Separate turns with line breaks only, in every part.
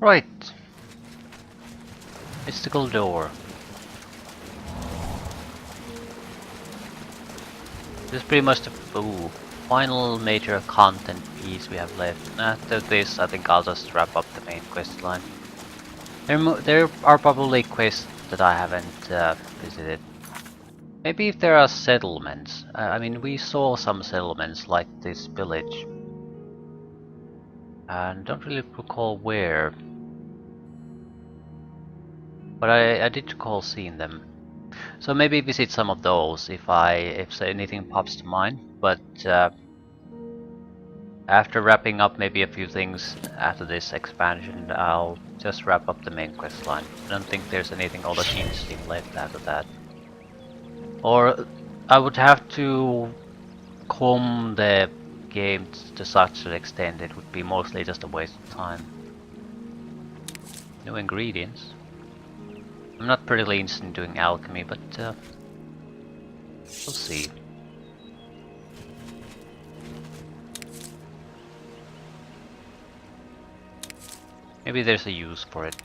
Right. Mystical door. This is pretty much the final major content piece we have left. After this, I think I'll just wrap up the main quest line. There are probably quests that I haven't visited. Maybe if there are settlements. I mean, we saw some settlements like this village. And don't really recall where. But I did recall seeing them. So maybe visit some of those if anything pops to mind. But after wrapping up maybe a few things after this expansion, I'll just wrap up the main quest line. I don't think there's anything all that interesting left after that. Or I would have to comb the game to such an extent it would be mostly just a waste of time. New ingredients. I'm not particularly interested in doing alchemy, but we'll see. Maybe there's a use for it.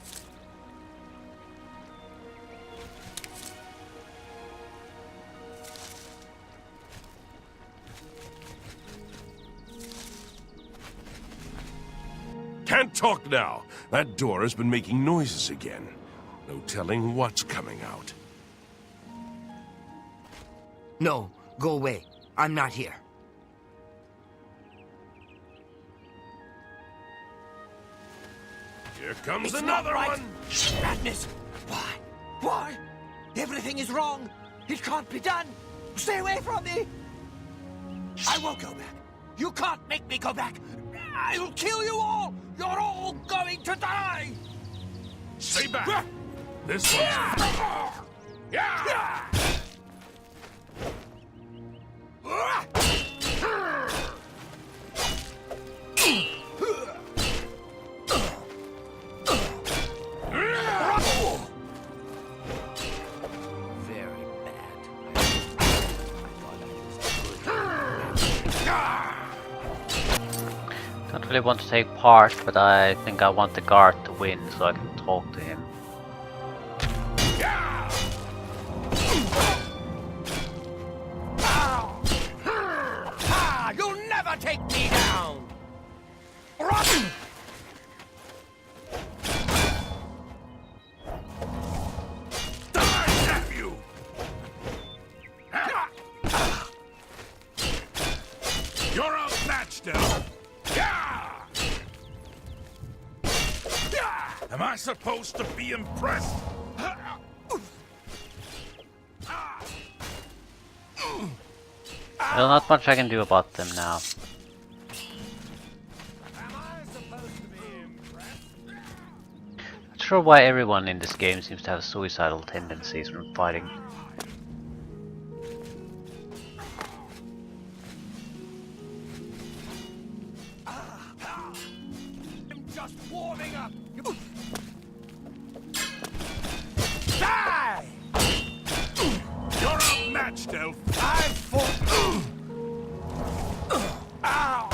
Can't talk now. That door has been making noises again. No telling what's coming out.
No, go away. I'm not here.
Here comes
It's
another
not right.
one!
Madness! Why? Why? Everything is wrong. It can't be done. Stay away from me. I won't go back. You can't make me go back. I'll kill you all. You're all going to die.
Stay back! This one's... Yeah!
Very bad.
Don't really want to take part, but I think I want the guard to win so I can talk to him.
You'll never take me down.
You're outmatched now! Am I supposed to be impressed?
Well, not much I can do about them now. Not sure why everyone in this game seems to have suicidal tendencies when fighting.
I'm just warming up. Die!
You're outmatched, Elf!
I've fought. Ow!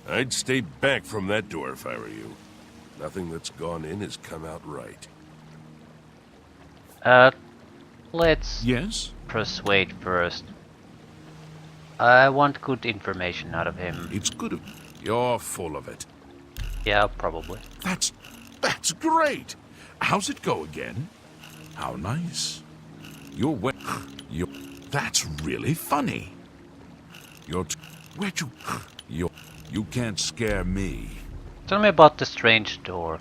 I'd stay back from that door if I were you. Nothing that's gone in has come out right.
Let's
Yes?
persuade first. I want good information out of him.
It's good of...
You're full of it.
Yeah, probably.
That's great! How's it go again? How nice. You're... That's really funny. Where'd you... You can't scare me.
Tell me about the strange door.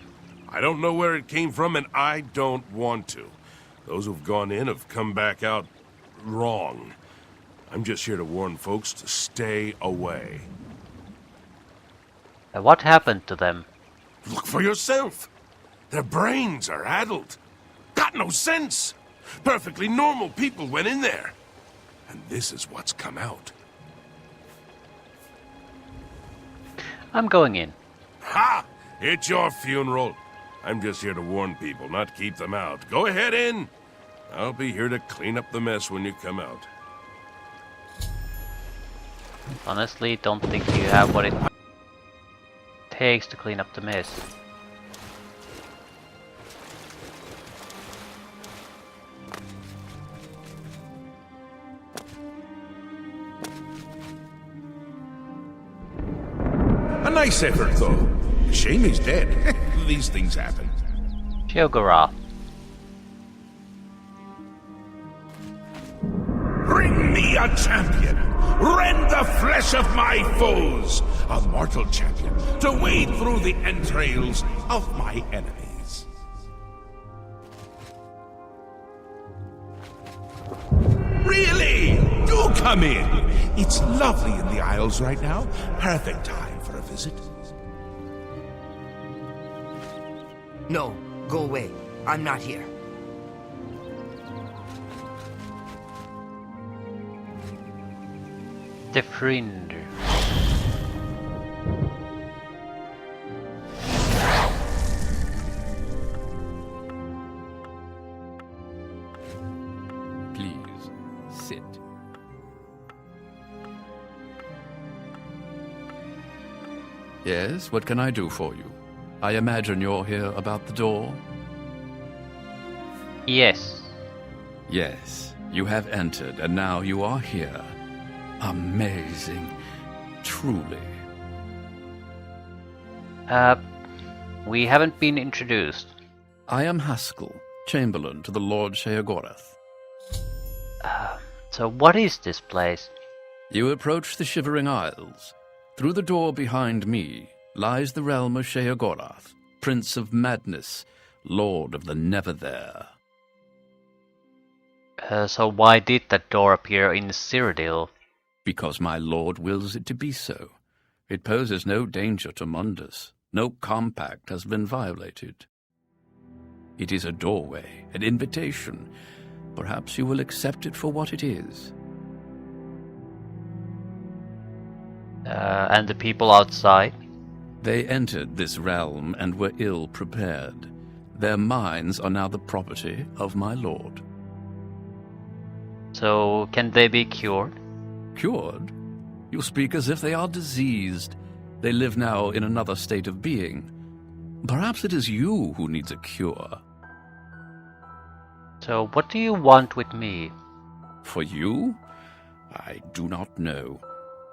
I don't know where it came from, and I don't want to. Those who've gone in have come back out wrong. I'm just here to warn folks to stay away.
What happened to them?
Look for yourself. Their brains are addled. Got no sense. Perfectly normal people went in there. And this is what's come out.
I'm going in.
Ha! It's your funeral. I'm just here to warn people, not keep them out. Go ahead in. I'll be here to clean up the mess when you come out.
Honestly, don't think you have what it takes to clean up the mess.
A nice effort, though. Shame he's dead. These things happen.
Sheogorath.
Bring me a champion! Rend the flesh of my foes! A mortal champion to wade through the entrails of my enemies. Really? Do come in! It's lovely in the Isles right now. Perfect time for a visit.
No, go away. I'm not here.
The Friend.
Please, sit. Yes, what can I do for you? I imagine you're here about the door?
Yes.
Yes, you have entered, and now you are here. Amazing. Truly.
We haven't been introduced.
I am Haskell, Chamberlain to the Lord Sheogorath.
So what is this place?
You approach the Shivering Isles. Through the door behind me lies the realm of Sheogorath, Prince of Madness, Lord of the Never There.
So why did that door appear in Cyrodiil?
Because my lord wills it to be so. It poses no danger to Mundus. No compact has been violated. It is a doorway, an invitation. Perhaps you will accept it for what it is.
And the people outside?
They entered this realm and were ill prepared. Their minds are now the property of my lord.
So can they be cured?
Cured? You speak as if they are diseased. They live now in another state of being. Perhaps it is you who needs a cure.
So what do you want with me?
For you? I do not know.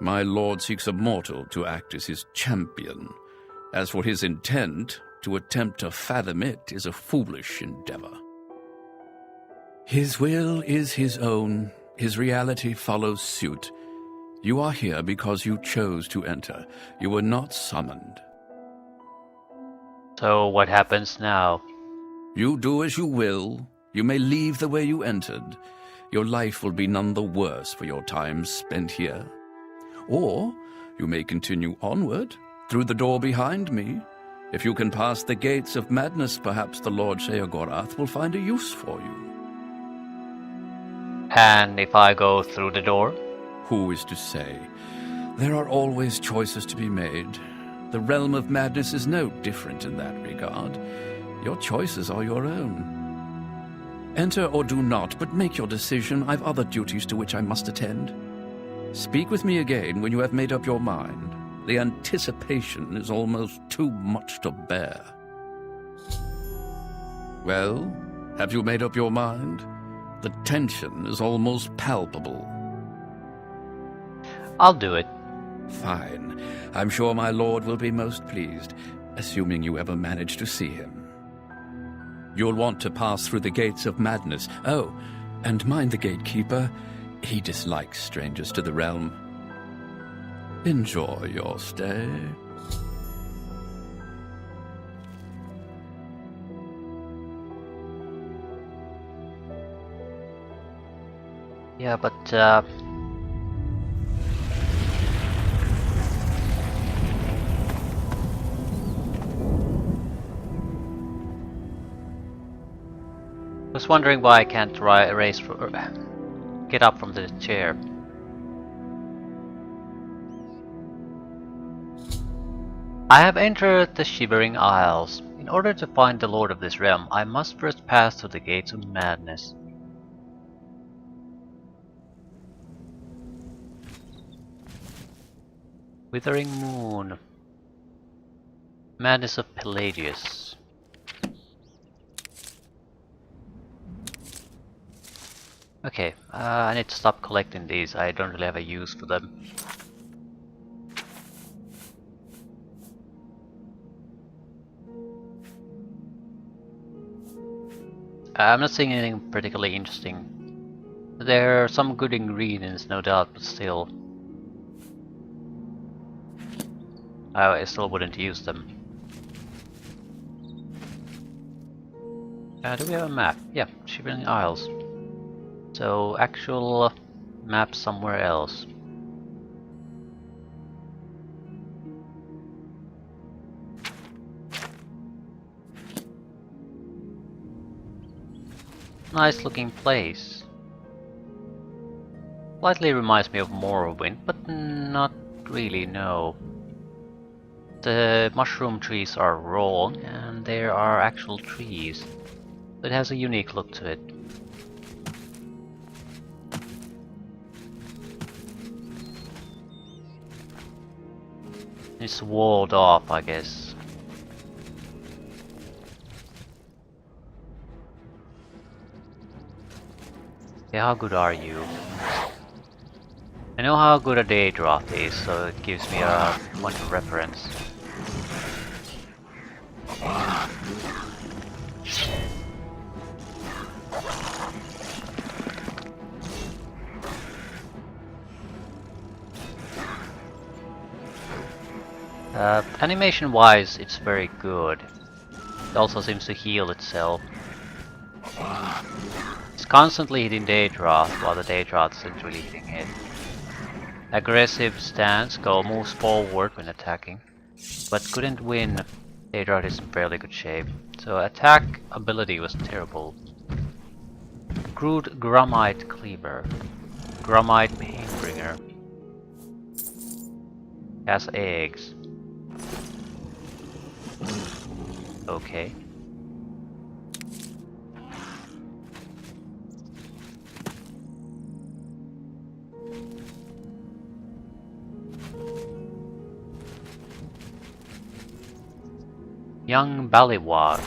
My lord seeks a mortal to act as his champion. As for his intent, to attempt to fathom it is a foolish endeavor. His will is his own. His reality follows suit. You are here because you chose to enter. You were not summoned.
So what happens now?
You do as you will. You may leave the way you entered. Your life will be none the worse for your time spent here. Or you may continue onward, through the door behind me. If you can pass the gates of madness, perhaps the Lord Sheogorath will find a use for you.
And if I go through the door?
Who is to say? There are always choices to be made. The realm of madness is no different in that regard. Your choices are your own. Enter or do not, but make your decision. I've other duties to which I must attend. Speak with me again when you have made up your mind. The anticipation is almost too much to bear. Well, have you made up your mind? The tension is almost palpable.
I'll do it.
Fine. I'm sure my lord will be most pleased, assuming you ever manage to see him. You'll want to pass through the gates of madness. Oh, and mind the gatekeeper. He dislikes strangers to the realm. Enjoy your stay.
Yeah, but was wondering why I can't get up from the chair. I have entered the Shivering Isles. In order to find the Lord of this realm, I must first pass through the gates of madness. Withering Moon. Madness of Pelagius. Okay, I need to stop collecting these. I don't really have a use for them. I'm not seeing anything particularly interesting. There are some good ingredients, no doubt, but still. I still wouldn't use them. Do we have a map? Yeah, Shivering Isles. So, actual map somewhere else. Nice looking place. Slightly reminds me of Morrowind, but not really, no. The mushroom trees are wrong, and there are actual trees. It has a unique look to it. It's walled off, I guess. Yeah, how good are you? I know how good a day draft is, so it gives me a point of reference. Animation-wise, it's very good. It also seems to heal itself. It's constantly hitting Daedra, while the Daedra isn't really hitting it. Aggressive stance, moves forward when attacking, but couldn't win. Daedra is in fairly good shape, so attack ability was terrible. Crude Grumite Cleaver, Grumite Painbringer, has eggs. Okay. Young Ballywog.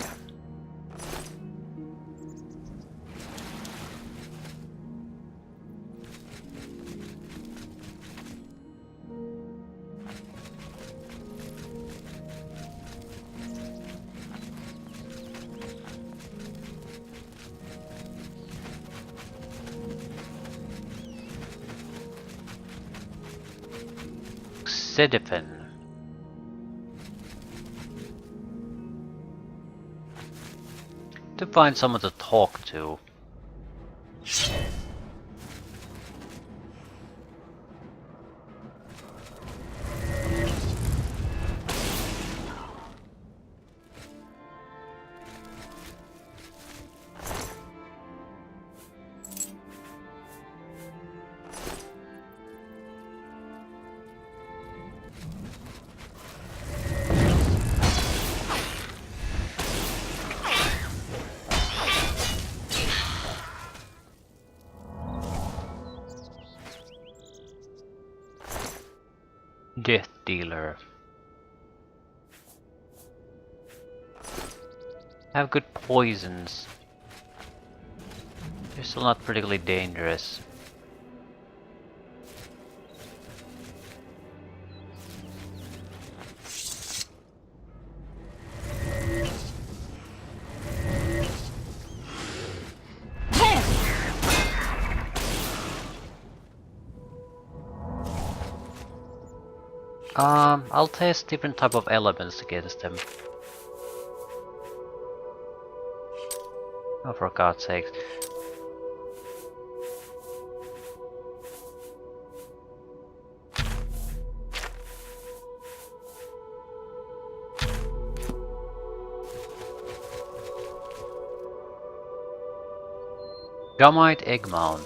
Sedifin. To find someone to talk to. Death Dealer. Have good poisons. They're still not particularly dangerous. I'll test different type of elements against them. Oh, for God's sake. Gumite Egg Mound.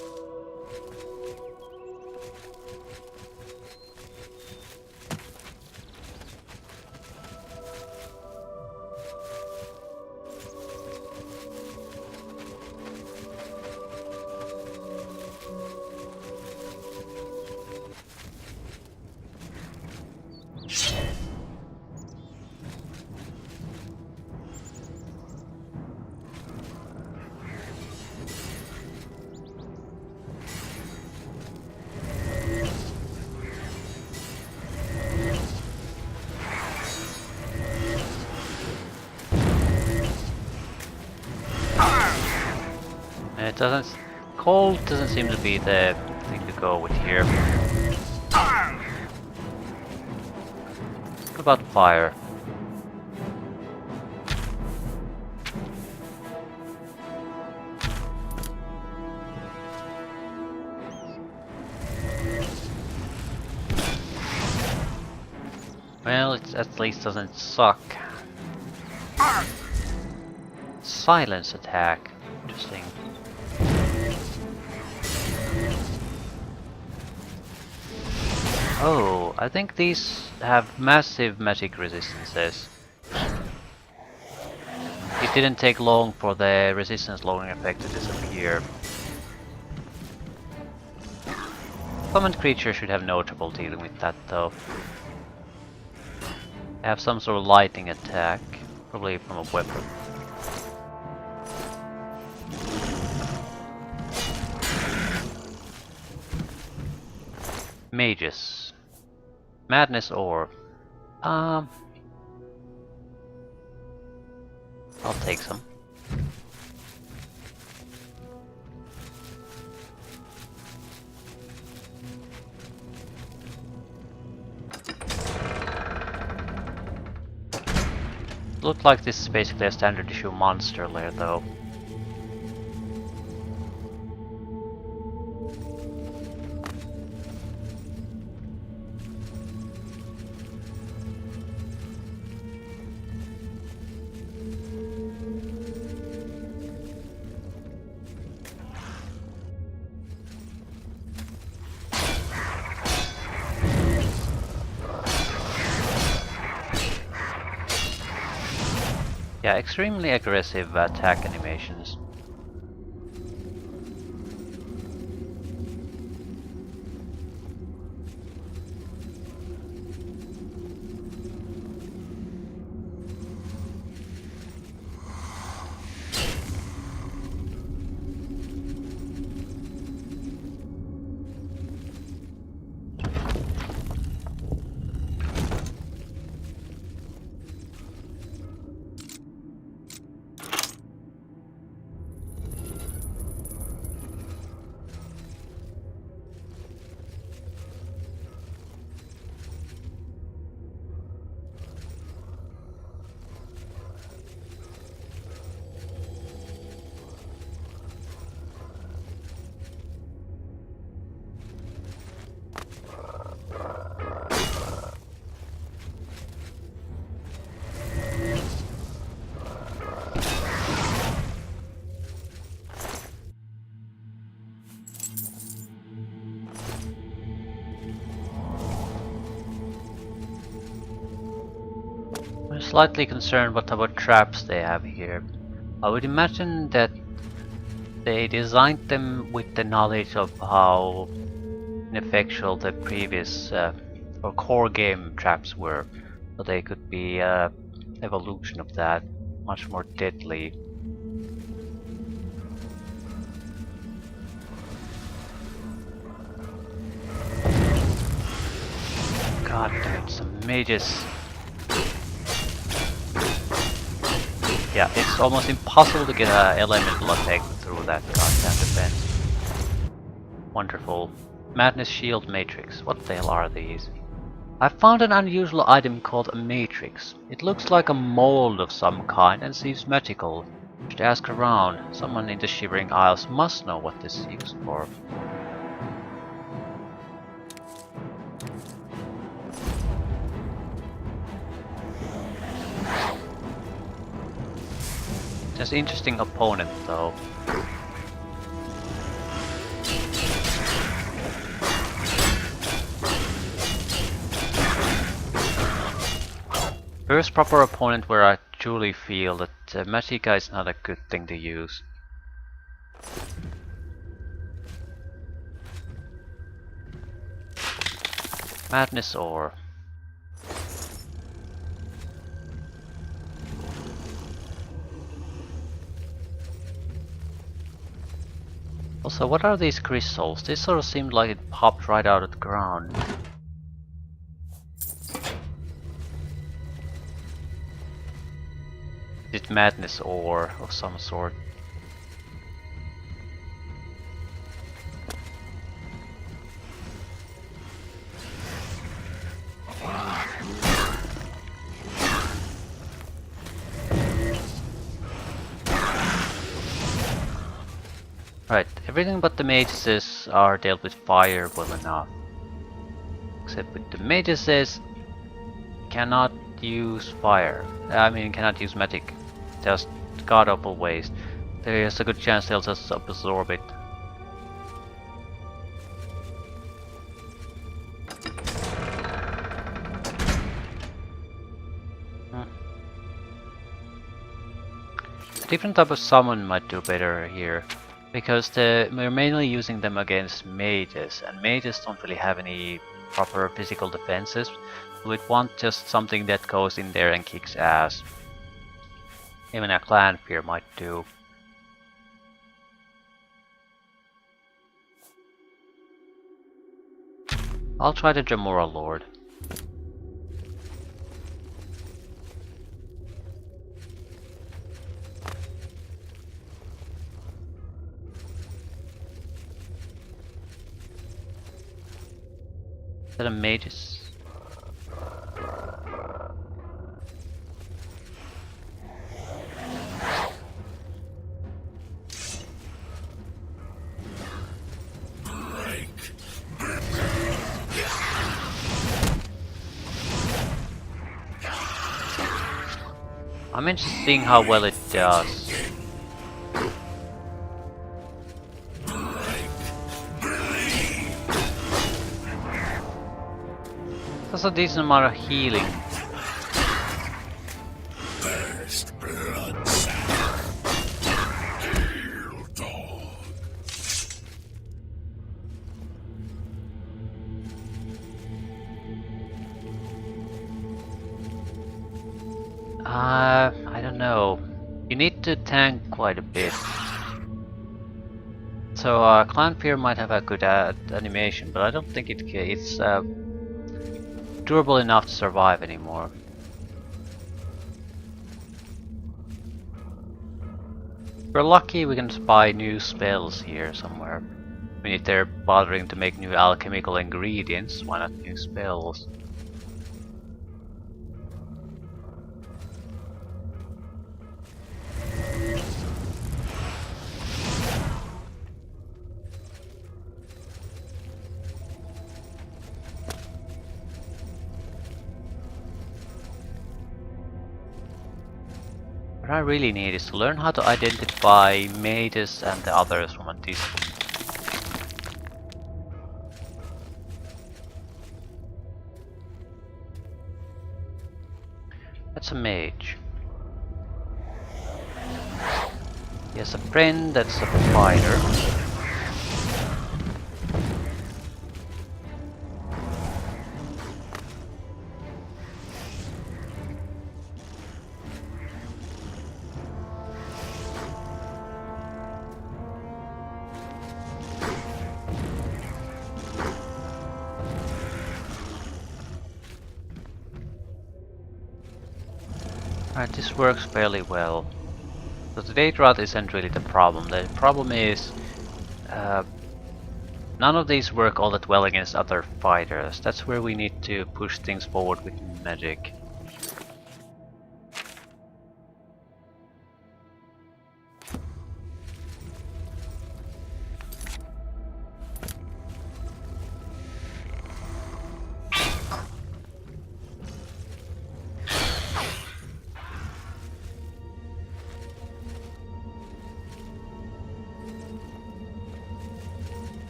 doesn't. Cold doesn't seem to be the thing to go with here. What about fire? Well, it at least doesn't suck. Silence attack. Interesting. Oh, I think these have massive magic resistances. It didn't take long for the resistance lowering effect to disappear. Common creature should have no trouble dealing with that though. Have some sort of lightning attack, probably from a weapon. Mages. Madness Orb. I'll take some. Looked like this is basically a standard issue monster lair though. Yeah, extremely aggressive attack animations. I'm slightly concerned what type of traps they have here. I would imagine that they designed them with the knowledge of how ineffectual the previous or core game traps were, so they could be evolution of that, much more deadly. God damn it, some mages. Yeah, it's almost impossible to get an elemental effect through that goddamn defense. Wonderful. Madness Shield Matrix. What the hell are these? I found an unusual item called a matrix. It looks like a mold of some kind and seems magical. Should ask around. Someone in the Shivering Isles must know what this is used for. Just interesting opponent though. First proper opponent where I truly feel that Magicka is not a good thing to use. Madness Ore. Also, what are these crystals? This sort of seemed like it popped right out of the ground. Is it madness ore of some sort? Everything but the mages are dealt with fire well enough. Except with the mages, cannot use fire. I mean, cannot use magic. Just god awful waste. There's a good chance they'll just absorb it. A different type of summon might do better here. Because we're mainly using them against mages, and mages don't really have any proper physical defenses. We'd want just something that goes in there and kicks ass. Even a clan fear might do. I'll try the Jamora Lord. Is that a magus? I'm interested in seeing how well it does. That's a decent amount of healing.
First blood sack. Hail, dog.
I don't know. You need to tank quite a bit. So Clan Fear might have a good animation, but I don't think it's durable enough to survive anymore. If we're lucky, we can buy new spells here somewhere. I mean, if they're bothering to make new alchemical ingredients, why not new spells? What I really need is to learn how to identify mages and the others from a distance. That's a mage. He has a friend that's a fighter. Alright, this works fairly well. So the date rot isn't really the problem. The problem is none of these work all that well against other fighters. That's where we need to push things forward with magic.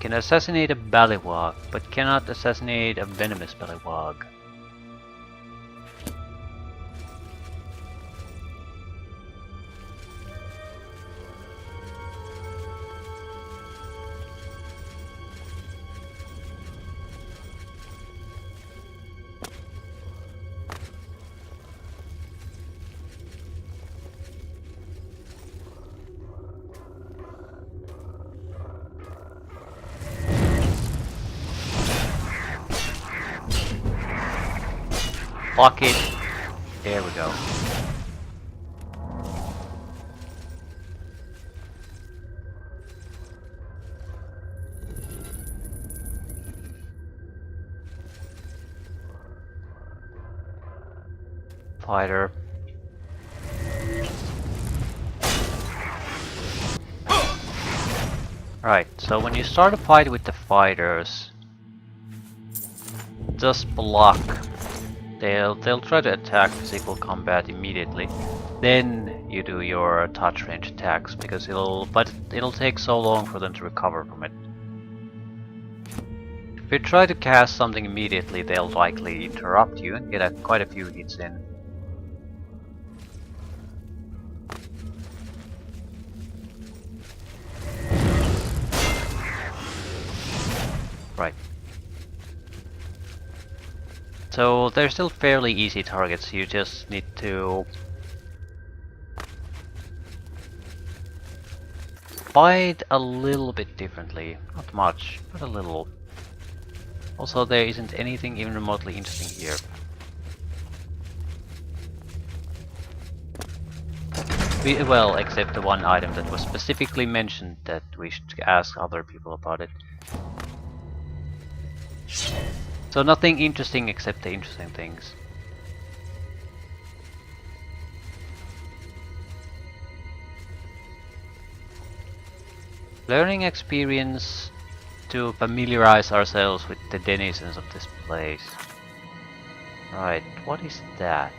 Can assassinate a ballywog, but cannot assassinate a venomous ballywog. Block it. There we go. fighter. Right, so when you start a fight with the fighters, just block. They'll try to attack physical combat immediately. Then you do your touch range attacks because it'll take so long for them to recover from it. If you try to cast something immediately, they'll likely interrupt you and get quite a few hits in. Right. So they're still fairly easy targets, you just need to fight a little bit differently. Not much, but a little. Also, there isn't anything even remotely interesting here. Well, except the one item that was specifically mentioned that we should ask other people about it. So nothing interesting except the interesting things. Learning experience to familiarize ourselves with the denizens of this place. Right, what is that?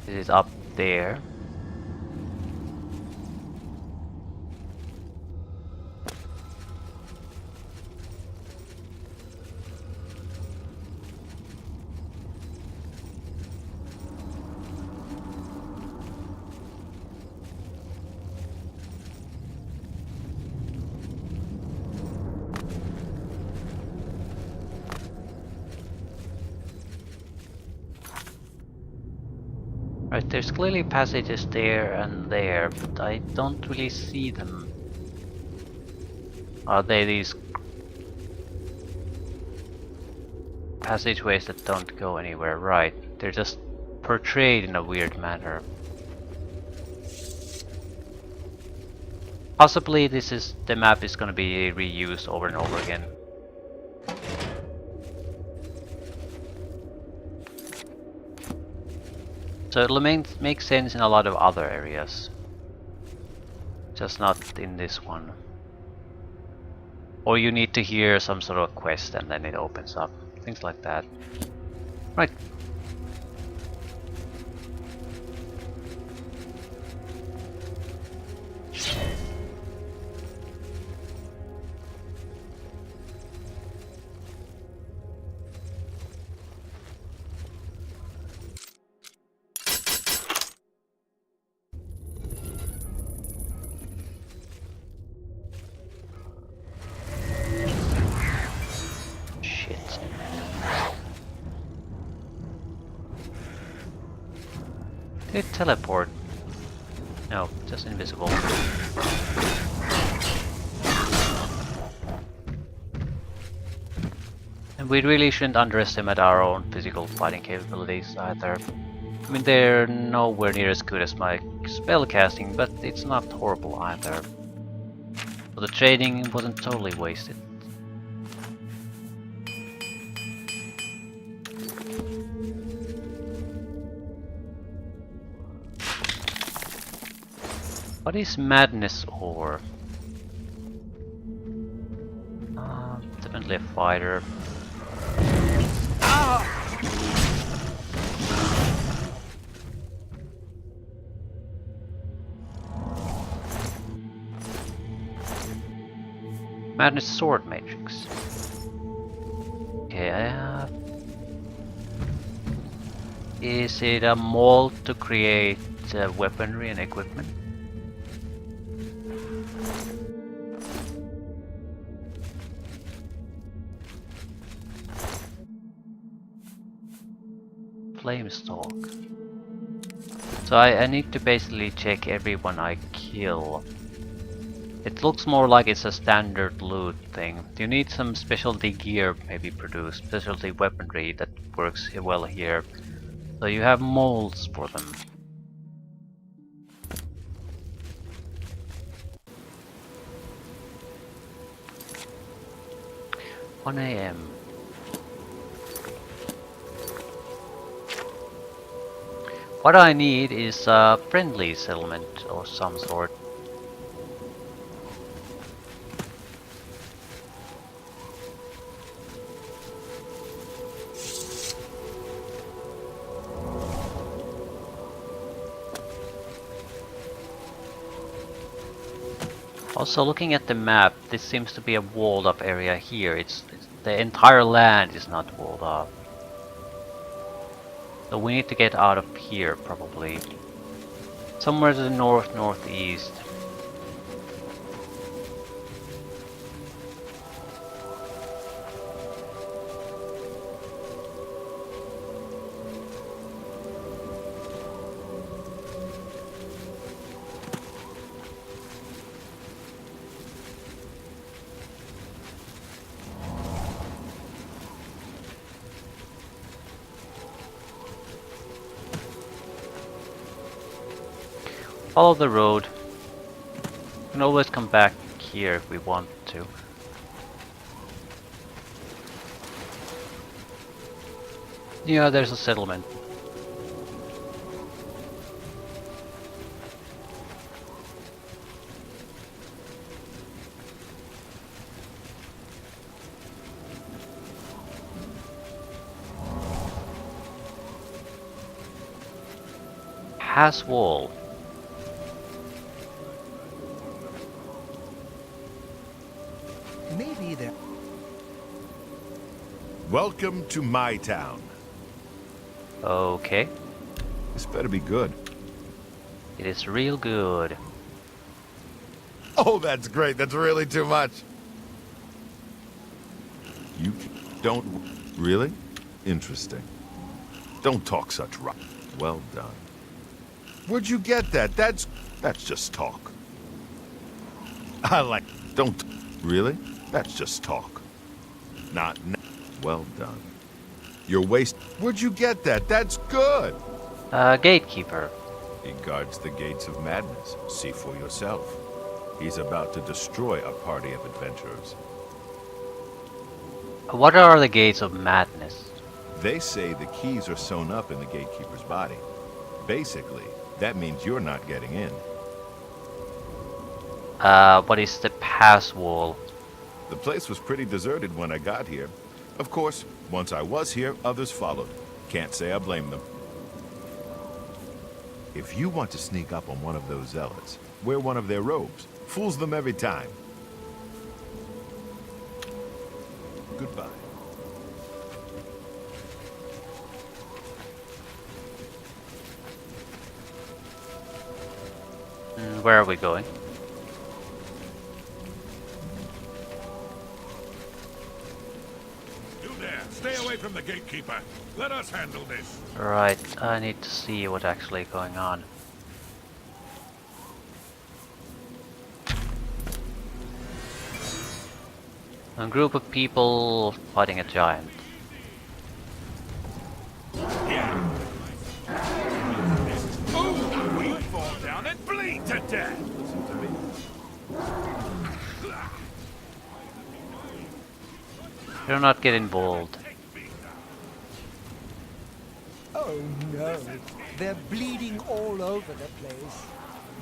This is up there. Right, there's clearly passages there and there, but I don't really see them. Are they these passageways that don't go anywhere? Right, they're just portrayed in a weird manner. Possibly the map is gonna be reused over and over again. So it'll make sense in a lot of other areas. Just not in this one. Or you need to hear some sort of quest and then it opens up. Things like that. Right. Did it teleport? No, just invisible. And we really shouldn't underestimate our own physical fighting capabilities either. I mean, they're nowhere near as good as my spellcasting, but it's not horrible either. So the training wasn't totally wasted. What is madness ore? Definitely a fighter. Madness sword matrix. Okay, I have. Is it a mold to create weaponry and equipment? Flamestalk. So I need to basically check everyone I kill. It looks more like it's a standard loot thing. You need some specialty gear maybe produced, specialty weaponry that works well here. So you have molds for them. 1 AM. What I need is a friendly settlement of some sort. Also, looking at the map, this seems to be a walled up area here. It's the entire land is not walled up. So we need to get out of here, probably. Somewhere to the northeast. Follow the road. We can always come back here if we want to. Yeah, there's a settlement. Pass wall.
Maybe there.
Welcome to my town.
Okay.
This better be good.
It is real good.
Oh, that's great. That's really too much. You don't... Really? Interesting. Don't talk such rot. Well done. Where'd you get that? That's just talk. I like... Don't... Really? That's just talk. Not... Well done. You're waste... Where'd you get that? That's good.
Gatekeeper.
He guards the gates of madness. See for yourself. He's about to destroy a party of adventurers.
What are the gates of madness?
They say the keys are sewn up in the gatekeeper's body. Basically, that means you're not getting in.
What is the pass wall?
The place was pretty deserted when I got here. Of course, once I was here, others followed. Can't say I blame them. If you want to sneak up on one of those zealots, wear one of their robes. Fools them every time. Goodbye.
Where are we going?
You there, stay away from the gatekeeper. Let us handle this.
Right, I need to see what's actually going on. A group of people fighting a giant.
Oh, we fall down and bleed to death.
Do not get involved.
Oh no, they're bleeding all over the place.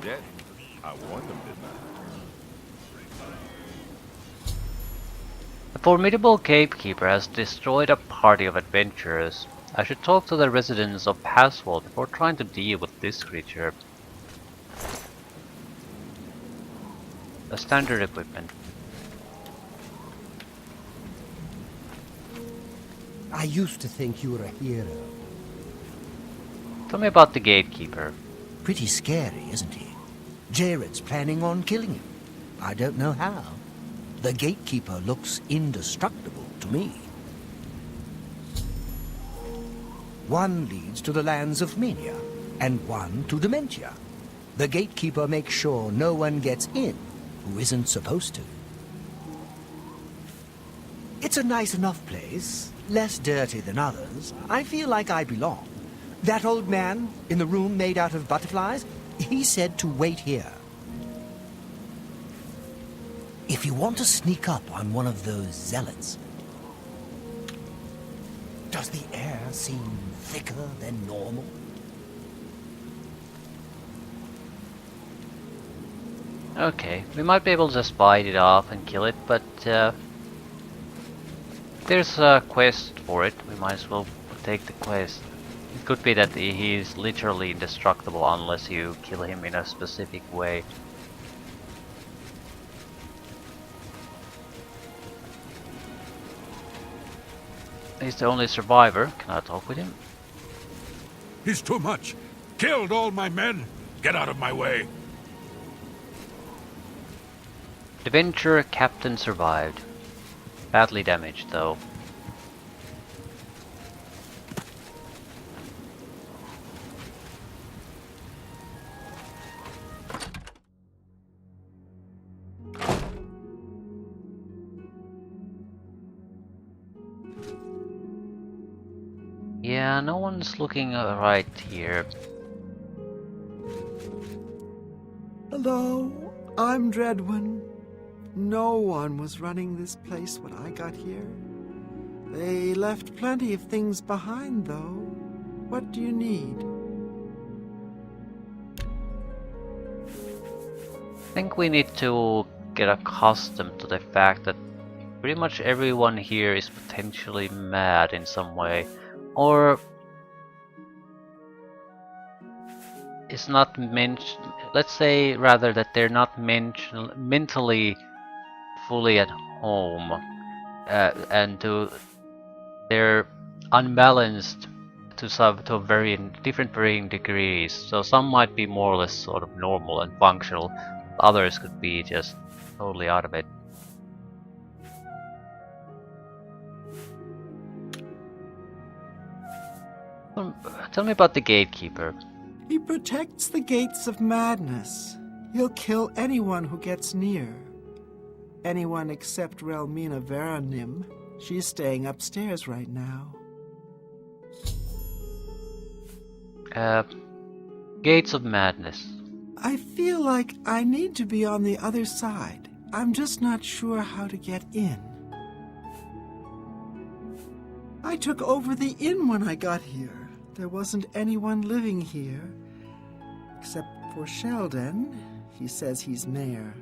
Dead? I warned them, didn't I?
The formidable gatekeeper has destroyed a party of adventurers. I should talk to the residents of Passwall before trying to deal with this creature. The standard equipment.
I used to think you were a hero.
Tell me about the gatekeeper.
Pretty scary, isn't he? Jared's planning on killing him. I don't know how. The gatekeeper looks indestructible to me. One leads to the lands of mania, and one to dementia. The gatekeeper makes sure no one gets in who isn't supposed to. It's a nice enough place, less dirty than others. I feel like I belong. That old man in the room made out of butterflies, he said to wait here. If you want to sneak up on one of those zealots, does the air seem thicker than normal?
Okay, we might be able to just bite it off and kill it, but there's a quest for it. We might as well take the quest. It could be that he is literally indestructible unless you kill him in a specific way. He's the only survivor. Can I talk with him?
He's too much. Killed all my men. Get out of my way.
The Venture captain survived. Badly damaged though. Yeah, no one's looking right here.
Hello, I'm Dreadwin. No one was running this place when I got here. They left plenty of things behind, though. What do you need?
I think we need to get accustomed to the fact that pretty much everyone here is potentially mad in some way. Or is not mentioned. Let's say rather that they're not mentally fully at home, and they're unbalanced to varying degrees. So some might be more or less sort of normal and functional. Others could be just totally out of it. Tell me about the gatekeeper.
He protects the gates of madness. He'll kill anyone who gets near. Anyone except Relmina Veranim. She's staying upstairs right now.
Gates of Madness.
I feel like I need to be on the other side. I'm just not sure how to get in. I took over the inn when I got here. There wasn't anyone living here. Except for Sheldon. He says he's mayor.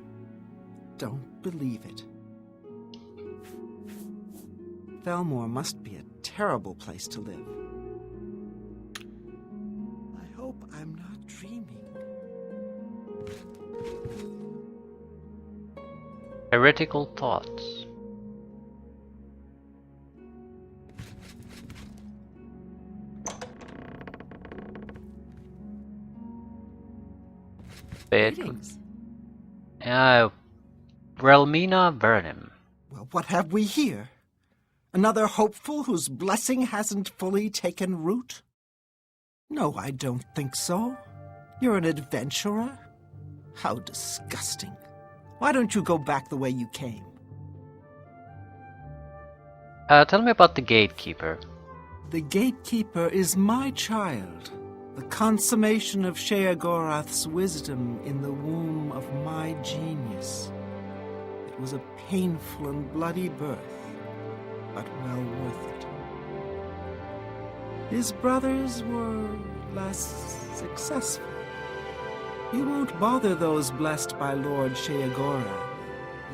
Don't believe it. Thelmore must be a terrible place to live. I hope I'm not dreaming.
Heretical thoughts.
Greetings.
Relmina Vernim.
Well, what have we here? Another hopeful whose blessing hasn't fully taken root? No, I don't think so. You're an adventurer? How disgusting. Why don't you go back the way you came?
Tell me about the gatekeeper.
The gatekeeper is my child, the consummation of Sheogorath's wisdom in the womb of my genius. It was a painful and bloody birth, but well worth it. His brothers were less successful. You won't bother those blessed by Lord Sheogorath.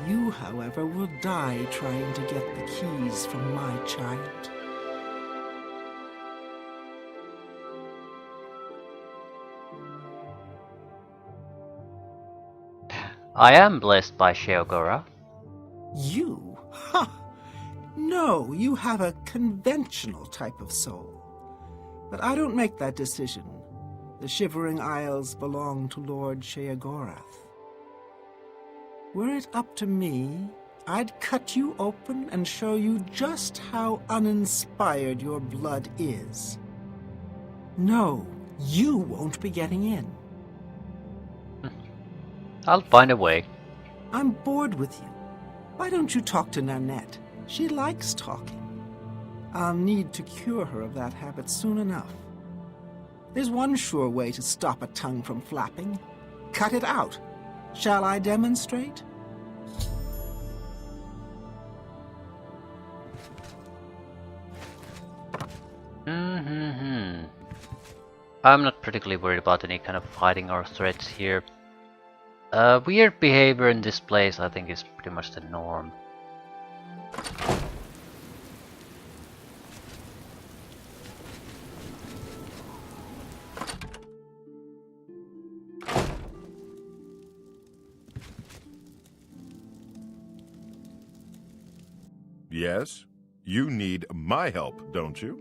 You, however, will die trying to get the keys from my child.
I am blessed by Sheogora.
You? Ha! No, you have a conventional type of soul. But I don't make that decision. The Shivering Isles belong to Lord Sheogorath. Were it up to me, I'd cut you open and show you just how uninspired your blood is. No, you won't be getting in.
I'll find a way.
I'm bored with you. Why don't you talk to Nanette? She likes talking. I'll need to cure her of that habit soon enough. There's one sure way to stop a tongue from flapping. Cut it out. Shall I demonstrate?
I'm not particularly worried about any kind of fighting or threats here. Weird behavior in this place, I think, is pretty much the norm.
Yes? You need my help, don't you?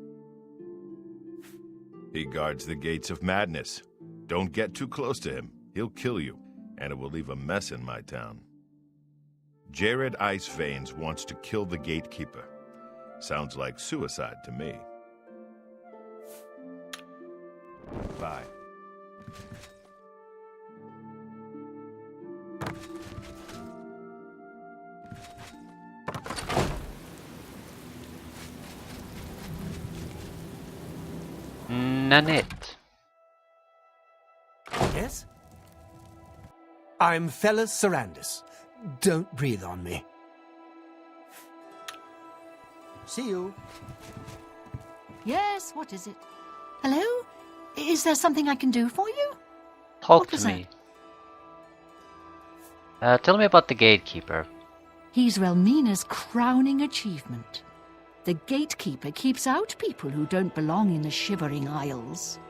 He guards the gates of madness. Don't get too close to him. He'll kill you, and it will leave a mess in my town. Jared Ice Veins wants to kill the gatekeeper. Sounds like suicide to me. Bye.
Nanette.
Yes? I'm Fellas Sarandis. Don't breathe on me. See you.
Yes, what is it? Hello? Is there something I can do for you?
Talk
What
to
was
me. Tell me about the gatekeeper.
He's Relmina's crowning achievement. The gatekeeper keeps out people who don't belong in the Shivering Isles.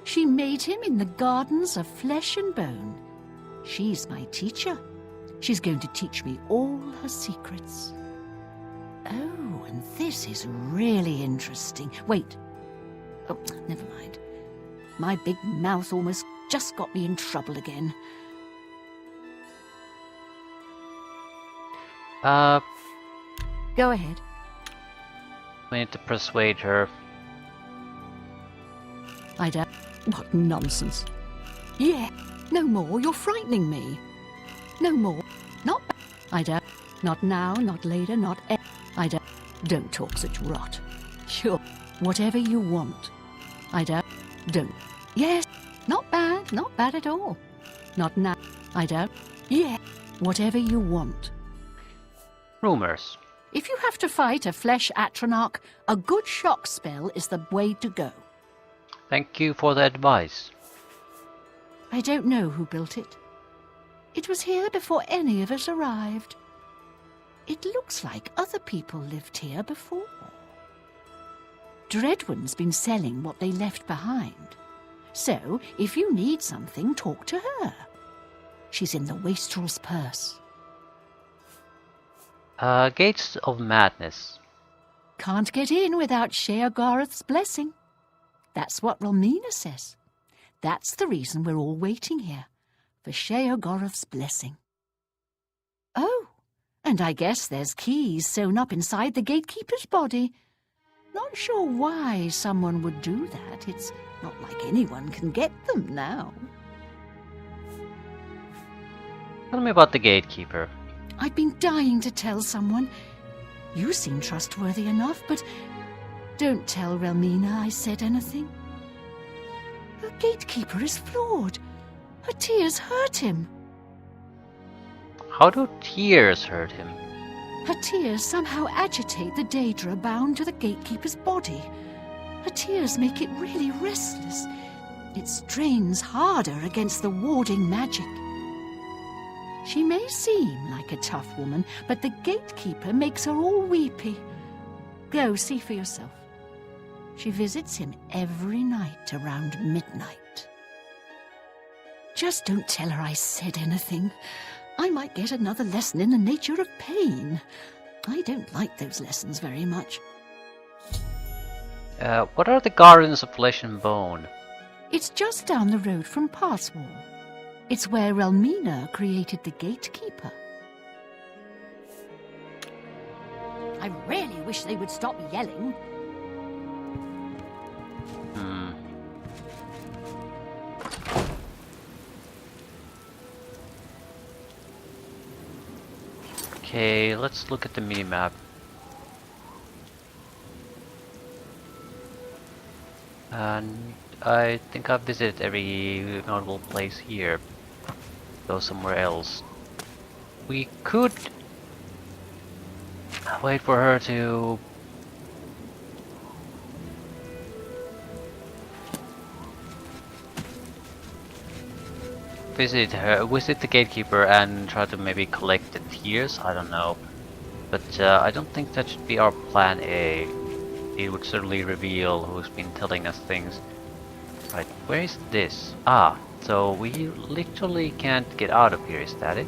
She made him in the gardens of flesh and bone. She's my teacher. She's going to teach me all her secrets. Oh, and this is really interesting. Wait. Oh, never mind. My big mouth almost just got me in trouble again. Go ahead.
We need to persuade her.
I don't... What nonsense. Yeah. No more. You're frightening me. No more. Not... I don't... Not now, not later, not... I don't... Don't talk such rot. Sure. Whatever you want. I don't... Don't. Yes. Not bad. Not bad at all. Not now. I don't... Yeah. Whatever you want.
Rumors.
If you have to fight a flesh Atronach, a good shock spell is the way to go.
Thank you for the advice.
I don't know who built it. It was here before any of us arrived. It looks like other people lived here before. Dreadwin's been selling what they left behind. So, if you need something, talk to her. She's in the wastrel's purse.
Gates of Madness.
Can't get in without Sheogorath's blessing. That's what Relmina says. That's the reason we're all waiting here, for Sheogorath's blessing. Oh, and I guess there's keys sewn up inside the gatekeeper's body. Not sure why someone would do that. It's not like anyone can get them now.
Tell me about the gatekeeper.
I've been dying to tell someone. You seem trustworthy enough, but don't tell Relmina I said anything. Her gatekeeper is flawed. Her tears hurt him.
How do tears hurt him?
Her tears somehow agitate the Daedra bound to the gatekeeper's body. Her tears make it really restless. It strains harder against the warding magic. She may seem like a tough woman, but the gatekeeper makes her all weepy. Go see for yourself. She visits him every night around midnight. Just don't tell her I said anything. I might get another lesson in the nature of pain. I don't like those lessons very much.
What are the Gardens of Flesh and Bone?
It's just down the road from Passwall. It's where Relmina created the gatekeeper. I really wish they would stop yelling.
Okay, let's look at the minimap. And I think I've visited every notable place here. Go somewhere else. We could wait for her to visit the gatekeeper and try to maybe collect the tears. I don't know, but I don't think that should be our plan A. It would certainly reveal who's been telling us things. Right, where is this? Ah, so we literally can't get out of here. Is that it?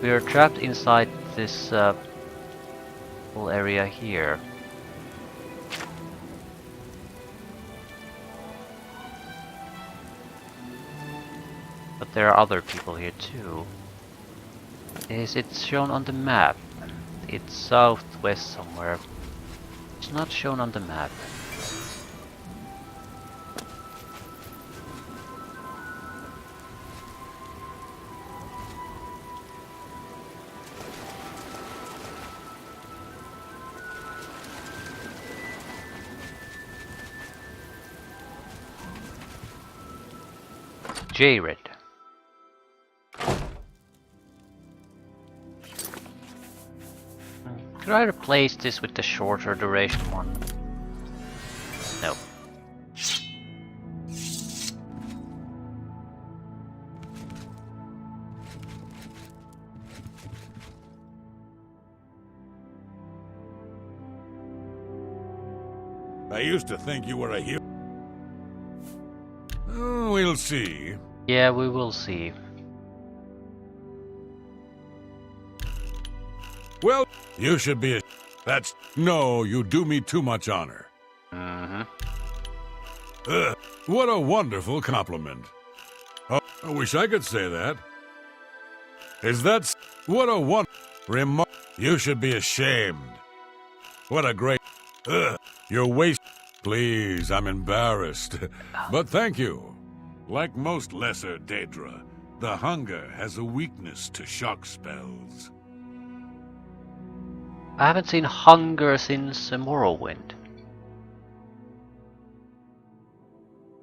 We are trapped inside this whole area here. But there are other people here too. Is it shown on the map? It's southwest somewhere. It's not shown on the map. Jared. Could I replace this with the shorter duration one? No.
I used to think you were a hero. We'll see.
Yeah, we will see.
Well, you should be a... That's... No, you do me too much honor.
Mm-hmm.
What a wonderful compliment. Oh, I wish I could say that. Is that... What a You should be ashamed. What a great... You're waste... Please, I'm embarrassed. But thank you. Like most lesser Daedra, the hunger has a weakness to shock spells.
I haven't seen hunger since Morrowind.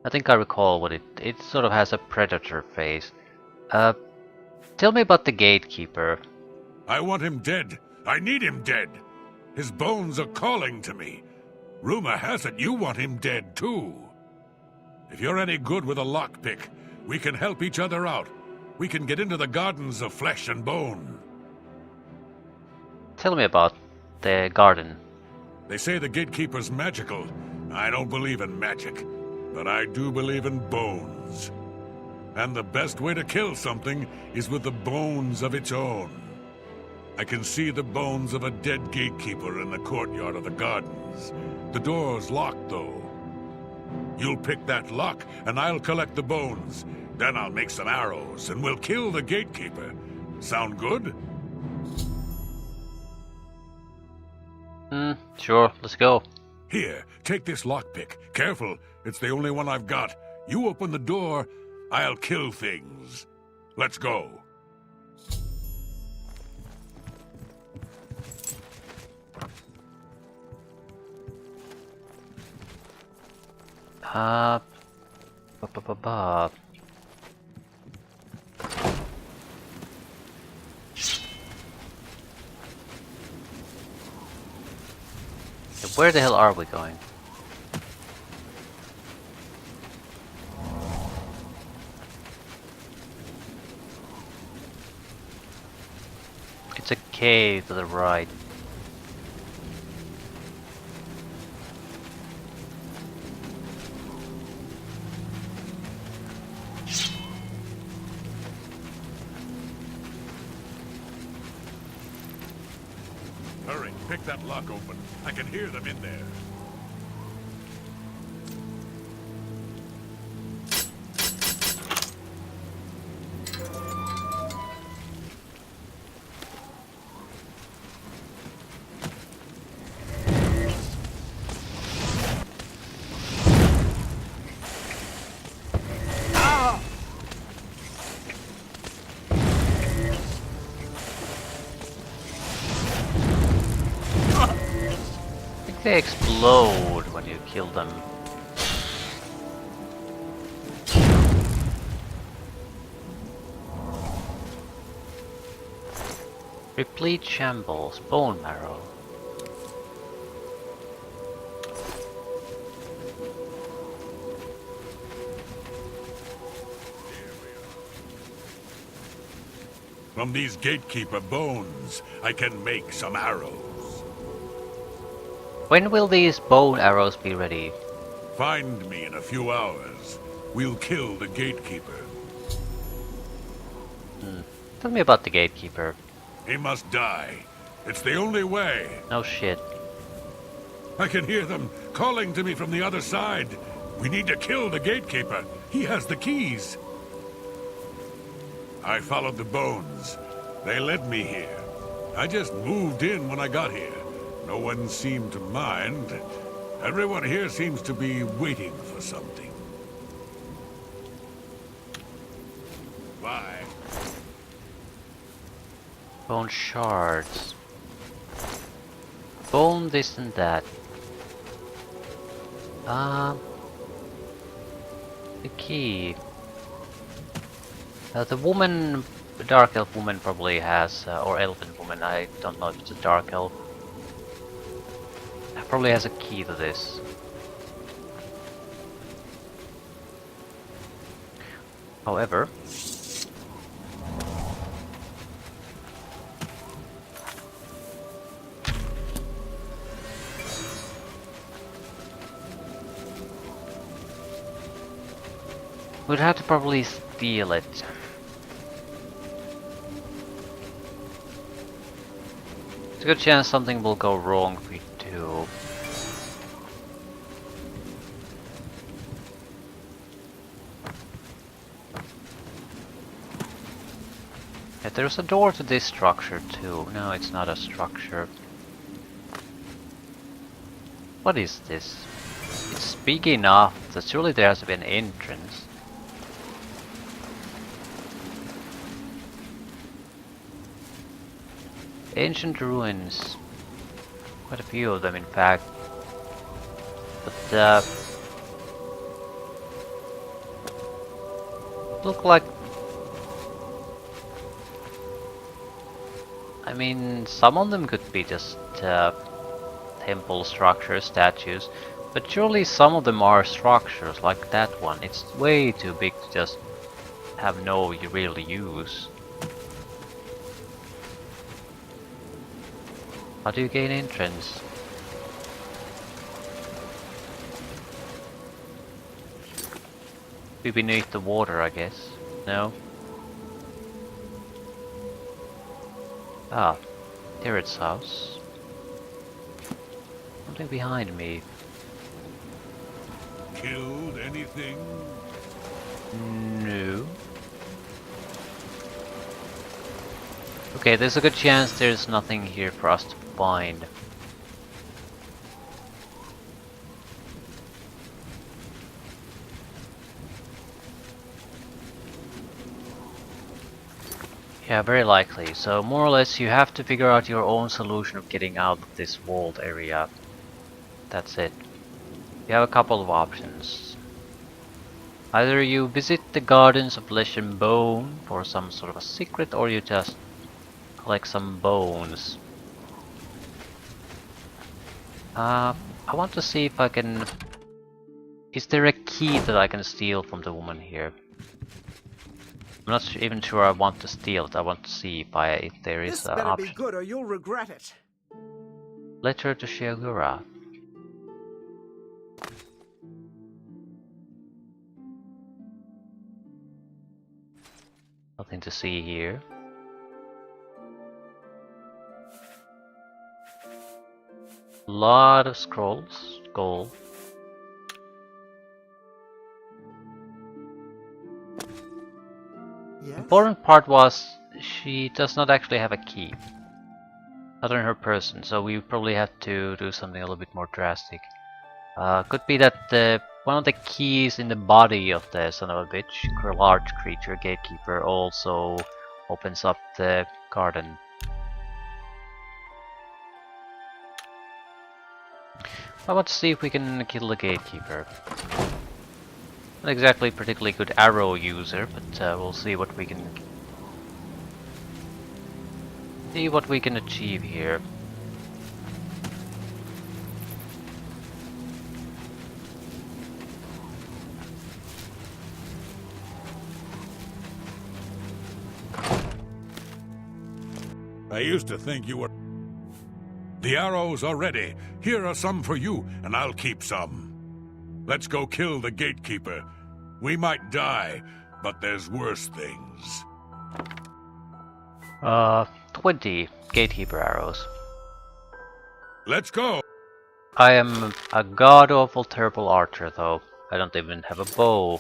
I think I recall what it sort of has a predator face. Tell me about the gatekeeper.
I want him dead. I need him dead. His bones are calling to me. Rumor has it you want him dead too. If you're any good with a lockpick, we can help each other out. We can get into the gardens of flesh and bone.
Tell me about the garden.
They say the gatekeeper's magical. I don't believe in magic, but I do believe in bones. And the best way to kill something is with the bones of its own. I can see the bones of a dead gatekeeper in the courtyard of the gardens. The door's locked, though. You'll pick that lock, and I'll collect the bones. Then I'll make some arrows, and we'll kill the gatekeeper. Sound good?
Sure, let's go.
Here, take this lockpick. Careful, it's the only one I've got. You open the door, I'll kill things. Let's go.
Ba ba ba ba. Where the hell are we going? It's a cave to the right.
Hurry, pick that lock open. I can hear them in there.
They explode when you kill them. Replete shambles, bone marrow.
From these gatekeeper bones, I can make some arrows.
When will these bone arrows be ready?
Find me in a few hours. We'll kill the gatekeeper.
Tell me about the gatekeeper.
He must die. It's the only way.
No shit.
I can hear them calling to me from the other side. We need to kill the gatekeeper. He has the keys. I followed the bones. They led me here. I just moved in when I got here. No one seemed to mind. Everyone here seems to be waiting for something. Bye.
Bone shards. Bone this and that. The key. The woman, the dark elf woman probably has, or elven woman, I don't know if it's a dark elf. Probably has a key to this. However, we'd have to probably steal it. There's a good chance something will go wrong if we do. Yeah, there's a door to this structure too. No, it's not a structure. What is this? It's big enough that surely there has to be an entrance. Ancient ruins. Quite a few of them, in fact. But look like. I mean, some of them could be just temple structures, statues, but surely some of them are structures, like that one. It's way too big to just have no real use. How do you gain entrance? Be beneath the water, I guess. No? Ah, Tirit's house. Something behind me.
Killed anything?
No. Okay, there's a good chance there's nothing here for us to find. Yeah, very likely. So more or less you have to figure out your own solution of getting out of this walled area. That's it. You have a couple of options. Either you visit the Gardens of Flesh and Bone for some sort of a secret, or you just collect some bones. I want to see if I can... Is there a key that I can steal from the woman here? I'm not even sure I want to steal it. I want to see if there is an option.
This better be good or you'll regret it.
Letter to Shiagura. Nothing to see here. Lot of scrolls. Gold.
Yes?
Important part was she does not actually have a key. Not on her person, so we probably have to do something a little bit more drastic. Could be that one of the keys in the body of the son of a bitch, large creature, gatekeeper, also opens up the garden. I want to see if we can kill the gatekeeper. Not exactly particularly good arrow user, but we'll see what we can achieve here.
I used to think you were... The arrows are ready. Here are some for you, and I'll keep some. Let's go kill the gatekeeper. We might die, but there's worse things.
20 gatekeeper arrows.
Let's go!
I am a god-awful terrible archer, though. I don't even have a bow.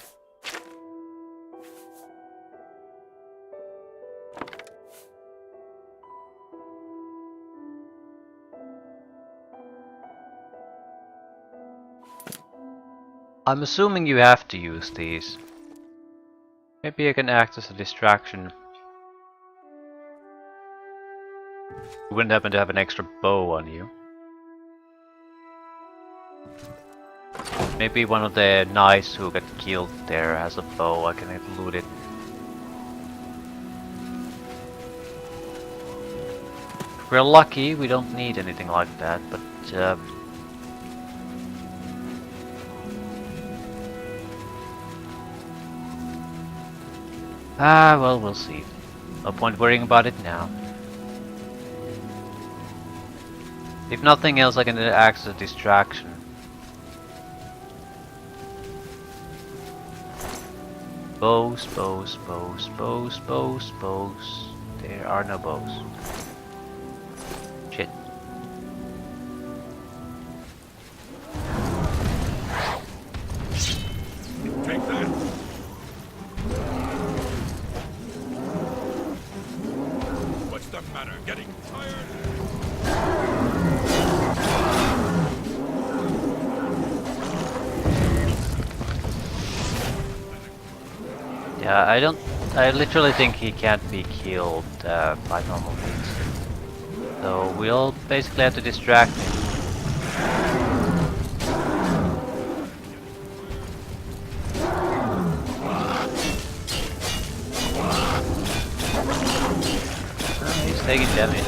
I'm assuming you have to use these. Maybe I can act as a distraction. You wouldn't happen to have an extra bow on you. Maybe one of the knights who got killed there has a bow, I can loot it. If we're lucky, we don't need anything like that, but well, we'll see. No point worrying about it now. If nothing else, I can act as a distraction. Bows, bows, bows, bows, bows, bows. There are no bows. Shit.
Take that! What's the matter? Getting tired?
Yeah, I literally think he can't be killed by normal means. So we'll basically have to distract him. He's taking damage.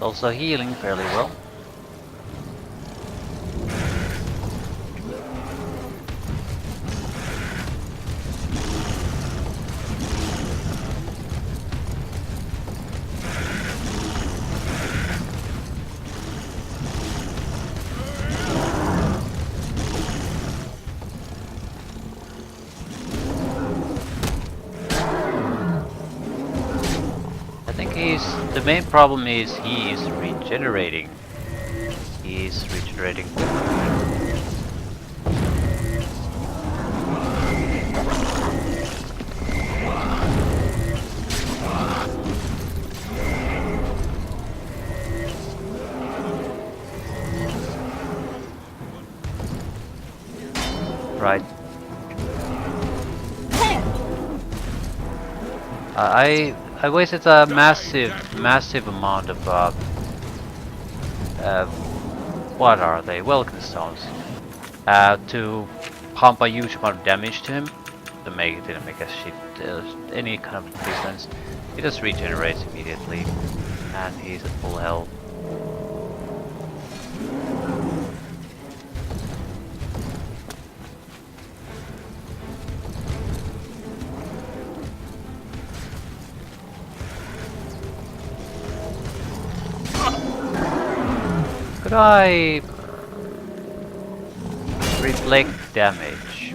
Also healing fairly well. The main problem is he is regenerating. He's regenerating quickly. Right. I wasted a massive amount of what are they? Welcome stones. To pump a huge amount of damage to him. It didn't make a shit any kind of difference. He just regenerates immediately, and he's at full health. Could I reflect damage?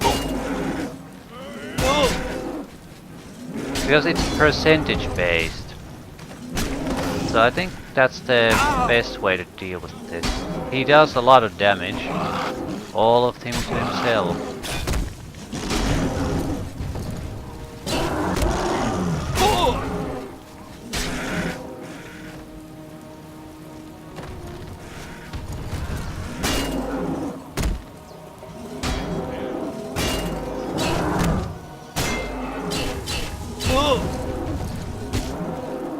Because it's percentage based. So I think that's the best way to deal with this. He does a lot of damage. All of him to himself.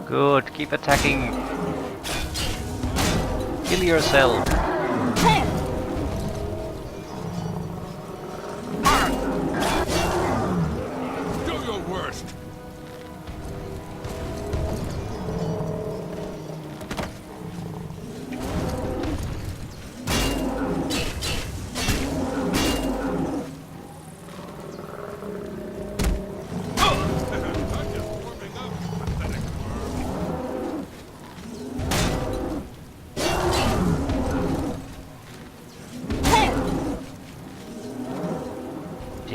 Good, keep attacking. Kill yourself.
Do your worst.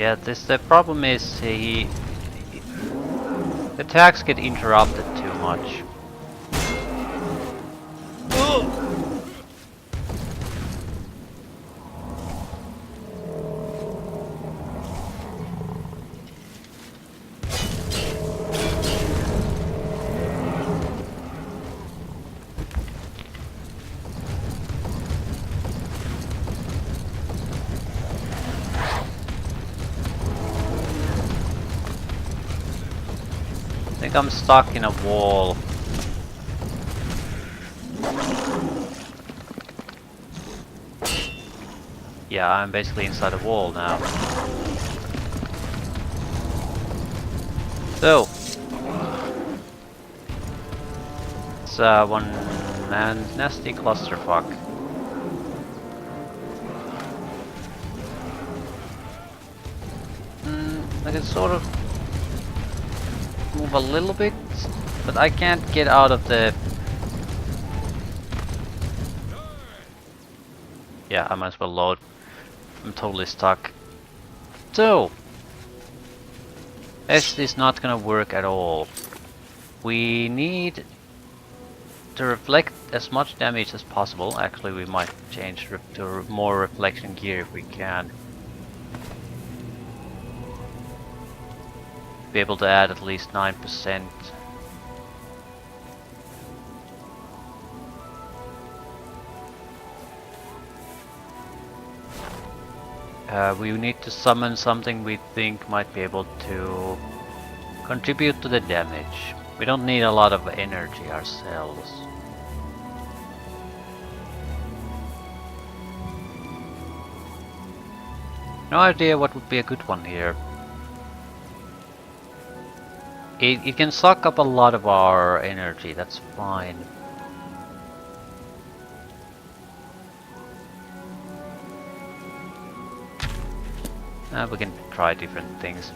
Yeah, the problem is the attacks get interrupted too much. I think I'm stuck in a wall. Yeah, I'm basically inside a wall now. So, it's one nasty clusterfuck. I can sort of move a little bit, but I can't get out of the... Yeah, I might as well load. I'm totally stuck. So, this is not gonna work at all. We need to reflect as much damage as possible. Actually, we might change to more reflection gear if we can. Be able to add at least 9%. We need to summon something we think might be able to contribute to the damage. We don't need a lot of energy ourselves. No idea what would be a good one here. It can suck up a lot of our energy, that's fine. We can try different things.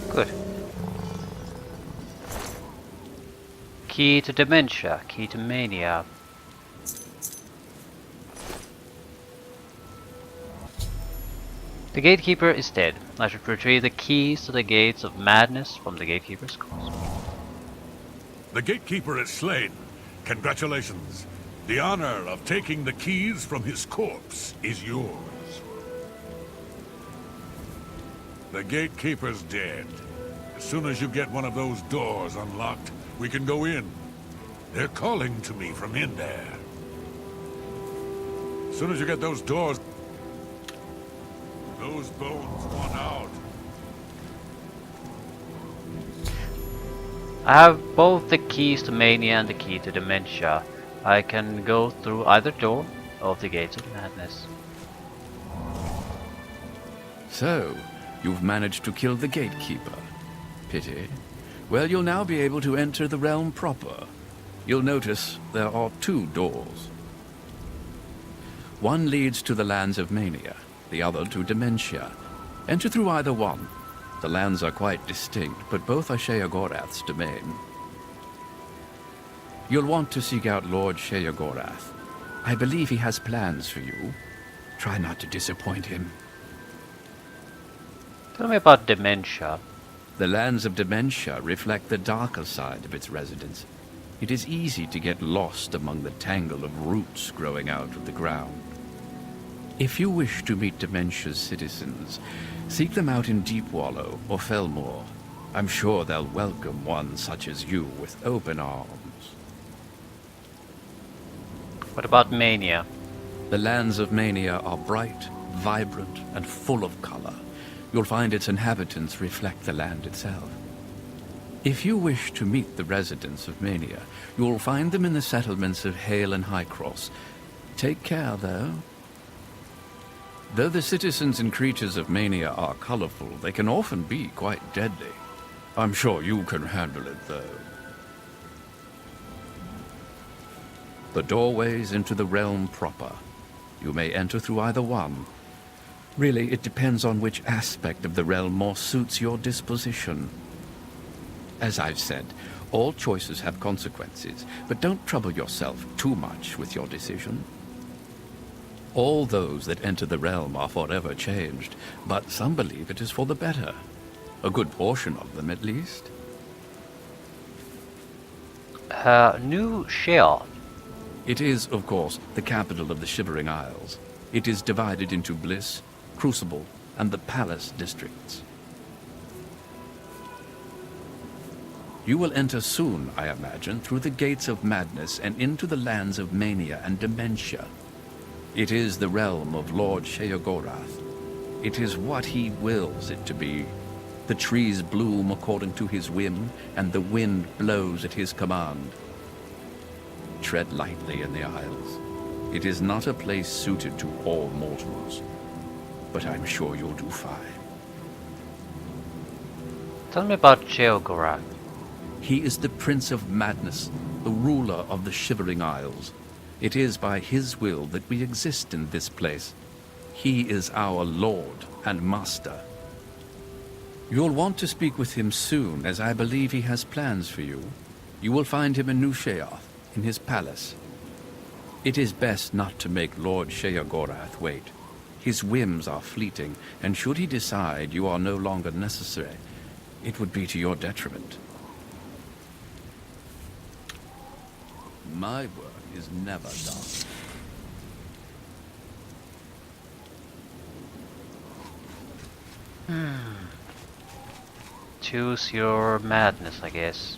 Good. Key to dementia, key to mania. The gatekeeper is dead. I should retrieve the keys to the gates of madness from the gatekeeper's corpse.
The gatekeeper is slain. Congratulations. The honor of taking the keys from his corpse is yours. The gatekeeper's dead. As soon as you get one of those doors unlocked, we can go in. They're calling to me from in there. As soon as you get those doors... Those bones want out.
I have both the keys to mania and the key to dementia. I can go through either door of the gates of madness.
So, you've managed to kill the gatekeeper. Pity. Well, you'll now be able to enter the realm proper. You'll notice there are 2 doors. One leads to the lands of mania, the other to dementia. Enter through either one. The lands are quite distinct, but both are Sheogorath's domain. You'll want to seek out Lord Sheogorath. I believe he has plans for you. Try not to disappoint him.
Tell me about dementia.
The lands of dementia reflect the darker side of its residents. It is easy to get lost among the tangle of roots growing out of the ground. If you wish to meet dementia's citizens, seek them out in Deepwallow or Fellmoor. I'm sure they'll welcome one such as you with open arms.
What about mania?
The lands of mania are bright, vibrant, and full of color. You'll find its inhabitants reflect the land itself. If you wish to meet the residents of Mania, you will find them in the settlements of Hale and Highcross. Take care, though. Though the citizens and creatures of Mania are colorful, they can often be quite deadly. I'm sure you can handle it, though. The doorways into the realm proper. You may enter through either one. Really, it depends on which aspect of the realm more suits your disposition. As I've said, all choices have consequences, but don't trouble yourself too much with your decision. All those that enter the realm are forever changed, but some believe it is for the better. A good portion of them, at least.
New Sheol.
It is, of course, the capital of the Shivering Isles. It is divided into Bliss, Crucible, and the Palace districts. You will enter soon, I imagine, through the gates of madness and into the lands of mania and dementia. It is the realm of Lord Sheogorath. It is what he wills it to be. The trees bloom according to his whim, and the wind blows at his command. Tread lightly in the Isles. It is not a place suited to all mortals, but I'm sure you'll do fine.
Tell me about Sheogorath.
He is the Prince of Madness, the ruler of the Shivering Isles. It is by his will that we exist in this place. He is our lord and master. You'll want to speak with him soon, as I believe he has plans for you. You will find him in New Sheoth, in his palace. It is best not to make Lord Sheogorath wait. His whims are fleeting, and should he decide you are no longer necessary, it would be to your detriment. My work is never done.
Choose your madness, I guess.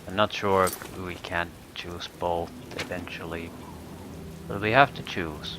I'm not sure if we can choose both eventually, but we have to choose.